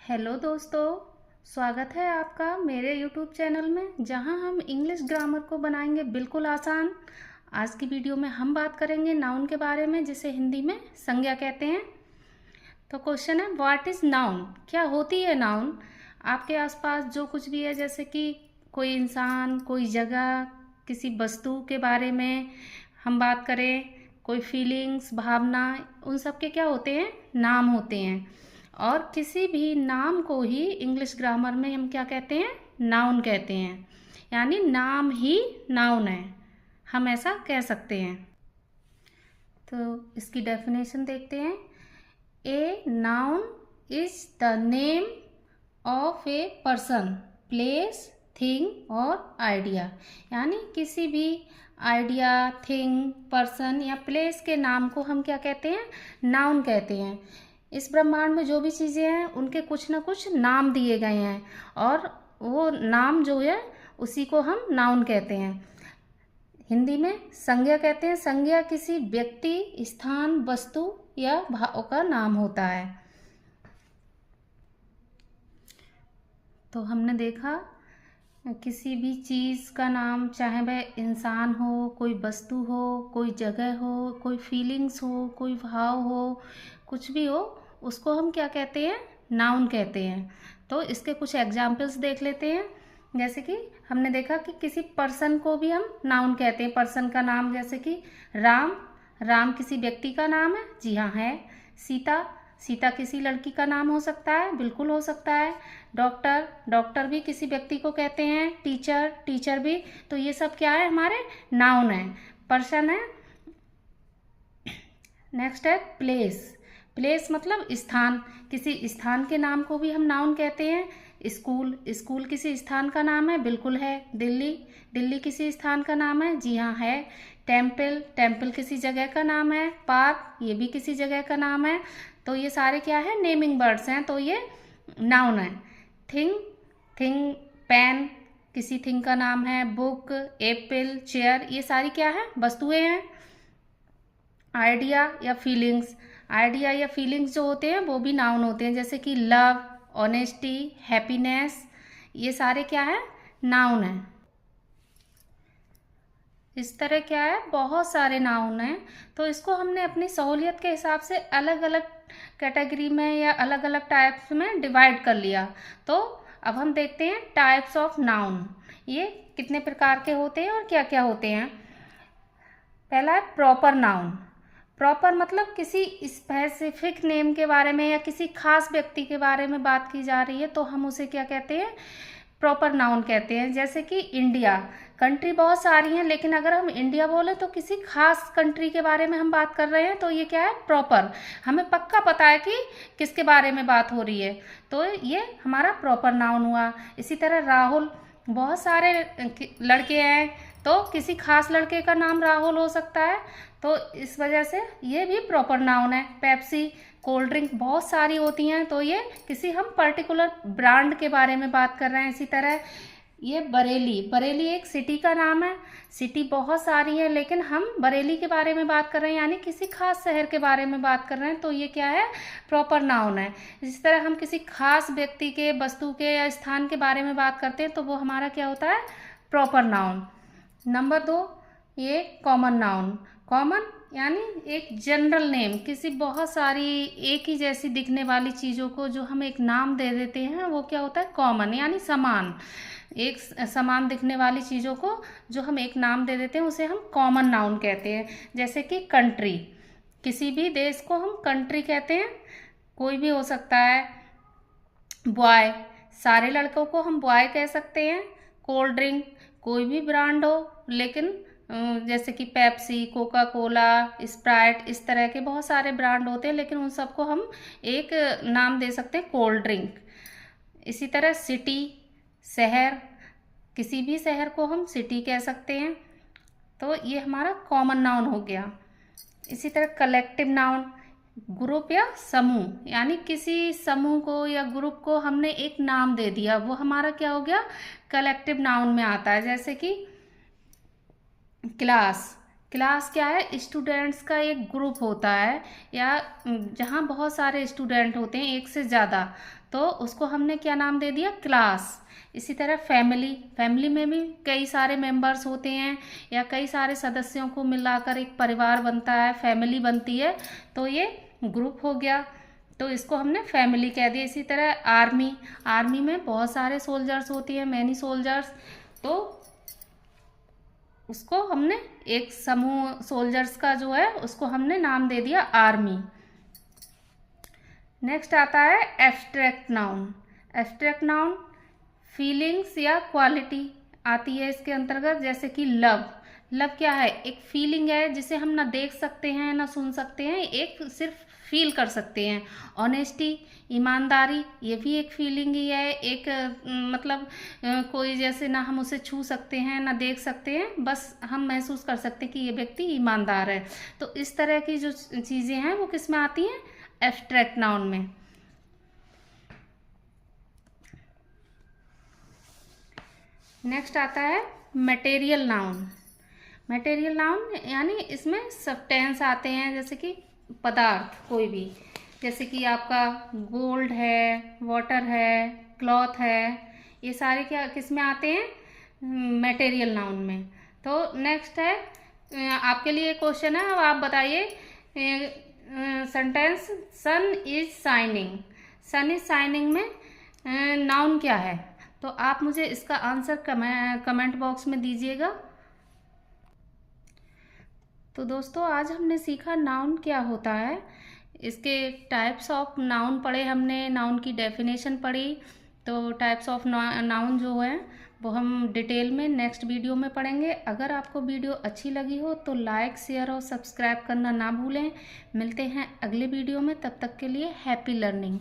Hello दोस्तों, स्वागत है आपका मेरे यूट्यूब चैनल में जहां हम इंग्लिश ग्रामर को बनाएंगे बिल्कुल आसान। आज की वीडियो में हम बात करेंगे नाउन के बारे में, जिसे हिंदी में संज्ञा कहते हैं। तो क्वेश्चन है, व्हाट इज़ नाउन? क्या होती है नाउन? आपके आसपास जो कुछ भी है, जैसे कि कोई इंसान, कोई जगह, किसी वस्तु के बारे में हम बात करें, कोई फीलिंग्स, भावना, उन सब के क्या होते हैं? नाम होते हैं। और किसी भी नाम को ही इंग्लिश ग्रामर में हम क्या कहते हैं? नाउन कहते हैं। यानी नाम ही नाउन है, हम ऐसा कह सकते हैं। तो इसकी डेफिनेशन देखते हैं। A noun is the name of a person, place, thing और आइडिया। यानी किसी भी आइडिया, थिंग, पर्सन या प्लेस के नाम को हम क्या कहते हैं? नाउन कहते हैं। इस ब्रह्मांड में जो भी चीज़ें हैं उनके कुछ ना कुछ नाम दिए गए हैं, और वो नाम जो है उसी को हम नाउन कहते हैं। हिंदी में संज्ञा कहते हैं। संज्ञा किसी व्यक्ति, स्थान, वस्तु या भाव का नाम होता है। तो हमने देखा किसी भी चीज़ का नाम, चाहे वह इंसान हो, कोई वस्तु हो, कोई जगह हो, कोई फीलिंग्स हो, कोई भाव हो, कुछ भी हो, उसको हम क्या कहते हैं? नाउन कहते हैं। तो इसके कुछ एग्जाम्पल्स देख लेते हैं। जैसे कि हमने देखा कि किसी पर्सन को भी हम नाउन कहते हैं। पर्सन का नाम, जैसे कि राम। राम किसी व्यक्ति का नाम है? जी हाँ, है। सीता, सीता किसी लड़की का नाम हो सकता है? बिल्कुल हो सकता है। डॉक्टर, डॉक्टर भी किसी व्यक्ति को कहते हैं। टीचर, टीचर भी। तो ये सब क्या है? हमारे नाउन है, पर्सन है। नेक्स्ट है प्लेस। प्लेस मतलब स्थान। किसी स्थान के नाम को भी हम नाउन कहते हैं। स्कूल, स्कूल किसी स्थान का नाम है? बिल्कुल है। दिल्ली, दिल्ली किसी स्थान का नाम है? जी हाँ, है। टेम्पल, टेम्पल किसी जगह का नाम है। पार्क, ये भी किसी जगह का नाम है। तो ये सारे क्या है? नेमिंग वर्ड्स हैं, तो ये नाउन है। थिंग, थिंग, पेन किसी थिंग का नाम है। बुक, एप्पल, चेयर, ये सारी क्या है? वस्तुएं हैं। आइडिया या फीलिंग्स, आइडिया या फीलिंग्स जो होते हैं वो भी नाउन होते हैं। जैसे कि लव, ऑनेस्टी, हैप्पीनेस, ये सारे क्या है? नाउन है। इस तरह क्या है? बहुत सारे नाउन हैं। तो इसको हमने अपनी सहूलियत के हिसाब से अलग अलग कैटेगरी में या अलग अलग टाइप्स में डिवाइड कर लिया। तो अब हम देखते हैं टाइप्स ऑफ नाउन, ये कितने प्रकार के होते हैं और क्या क्या होते हैं। पहला है प्रॉपर नाउन। प्रॉपर मतलब किसी स्पेसिफिक नेम के बारे में या किसी खास व्यक्ति के बारे में बात की जा रही है तो हम उसे क्या कहते हैं? प्रॉपर नाउन कहते हैं। जैसे कि इंडिया, कंट्री बहुत सारी हैं, लेकिन अगर हम इंडिया बोले तो किसी खास कंट्री के बारे में हम बात कर रहे हैं, तो ये क्या है? प्रॉपर। हमें पक्का पता है कि किसके बारे में बात हो रही है, तो ये हमारा प्रॉपर नाउन हुआ। इसी तरह राहुल, बहुत सारे लड़के हैं, तो किसी खास लड़के का नाम राहुल हो सकता है, तो इस वजह से ये भी प्रॉपर नाउन है। पेप्सी, कोल्ड ड्रिंक बहुत सारी होती हैं, तो ये किसी हम पर्टिकुलर ब्रांड के बारे में बात कर रहे हैं। इसी तरह ये बरेली, बरेली एक सिटी का नाम है। सिटी बहुत सारी है, लेकिन हम बरेली के बारे में बात कर रहे हैं, यानी किसी खास शहर के बारे में बात कर रहे हैं, तो ये क्या है? प्रॉपर नाउन है। इस तरह हम किसी खास व्यक्ति के, वस्तु के या स्थान के बारे में बात करते हैं, तो वो हमारा क्या होता है? Proper noun. नंबर 2, ये कॉमन नाउन। कॉमन यानी एक जनरल नेम, किसी बहुत सारी एक ही जैसी दिखने वाली चीज़ों को जो हम एक नाम दे देते हैं, वो क्या होता है? कॉमन, यानी समान। एक समान दिखने वाली चीज़ों को जो हम एक नाम दे देते हैं उसे हम कॉमन नाउन कहते हैं। जैसे कि कंट्री, किसी भी देश को हम कंट्री कहते हैं, कोई भी हो सकता है। बॉय, सारे लड़कों को हम बॉय कह सकते हैं। कोल्ड ड्रिंक, कोई भी ब्रांड हो, लेकिन जैसे कि पेप्सी, कोका कोला, स्प्राइट, इस तरह के बहुत सारे ब्रांड होते हैं, लेकिन उन सबको हम एक नाम दे सकते हैं, कोल्ड ड्रिंक। इसी तरह सिटी, शहर, किसी भी शहर को हम सिटी कह सकते हैं, तो ये हमारा कॉमन नाउन हो गया। इसी तरह कलेक्टिव नाउन, ग्रुप या समूह, यानी किसी समूह को या ग्रुप को हमने एक नाम दे दिया, वो हमारा क्या हो गया? कलेक्टिव नाउन में आता है। जैसे कि क्लास, क्लास क्या है, स्टूडेंट्स का एक ग्रुप होता है या जहाँ बहुत सारे स्टूडेंट होते हैं, एक से ज़्यादा, तो उसको हमने क्या नाम दे दिया, क्लास। इसी तरह फैमिली, फैमिली में भी कई सारे मेंबर्स होते हैं या कई सारे सदस्यों को मिलाकर एक परिवार बनता है, फैमिली बनती है, तो ये ग्रुप हो गया, तो इसको हमने फैमिली कह दिया। इसी तरह आर्मी, आर्मी में बहुत सारे सोल्जर्स होती हैं, मैनी सोल्जर्स, तो उसको हमने एक समूह सोल्जर्स का जो है उसको हमने नाम दे दिया आर्मी। नेक्स्ट आता है abstract noun. Abstract noun feelings या क्वालिटी आती है इसके अंतर्गत, जैसे कि लव। लव क्या है, एक फीलिंग है जिसे हम ना देख सकते हैं ना सुन सकते हैं, एक सिर्फ फील कर सकते हैं। ऑनेस्टी, ईमानदारी, ये भी एक फीलिंग ही है, एक मतलब कोई जैसे ना हम उसे छू सकते हैं ना देख सकते हैं, बस हम महसूस कर सकते हैं कि ये व्यक्ति ईमानदार है। तो इस तरह की जो चीज़ें हैं वो किस में आती हैं, एब्स्ट्रैक्ट नाउन में। नेक्स्ट आता है मटेरियल नाउन। मटेरियल नाउन यानी इसमें सब्सटेंस आते हैं, जैसे कि पदार्थ कोई भी, जैसे कि आपका गोल्ड है, वाटर है, क्लॉथ है, ये सारे क्या किस में आते हैं, मटेरियल नाउन में। तो नेक्स्ट है आपके लिए क्वेश्चन है, अब आप बताइए sentence sun is shining. Sun is shining में नाउन क्या है, तो आप मुझे इसका आंसर कमेंट बॉक्स में दीजिएगा। तो दोस्तों आज हमने सीखा नाउन क्या होता है, इसके टाइप्स ऑफ नाउन पढ़े हमने, नाउन की डेफिनेशन पढ़ी। तो टाइप्स ऑफ नाउन जो है वो हम डिटेल में नेक्स्ट वीडियो में पढ़ेंगे। अगर आपको वीडियो अच्छी लगी हो तो लाइक, शेयर और सब्सक्राइब करना ना भूलें। मिलते हैं अगले वीडियो में, तब तक के लिए हैप्पी लर्निंग।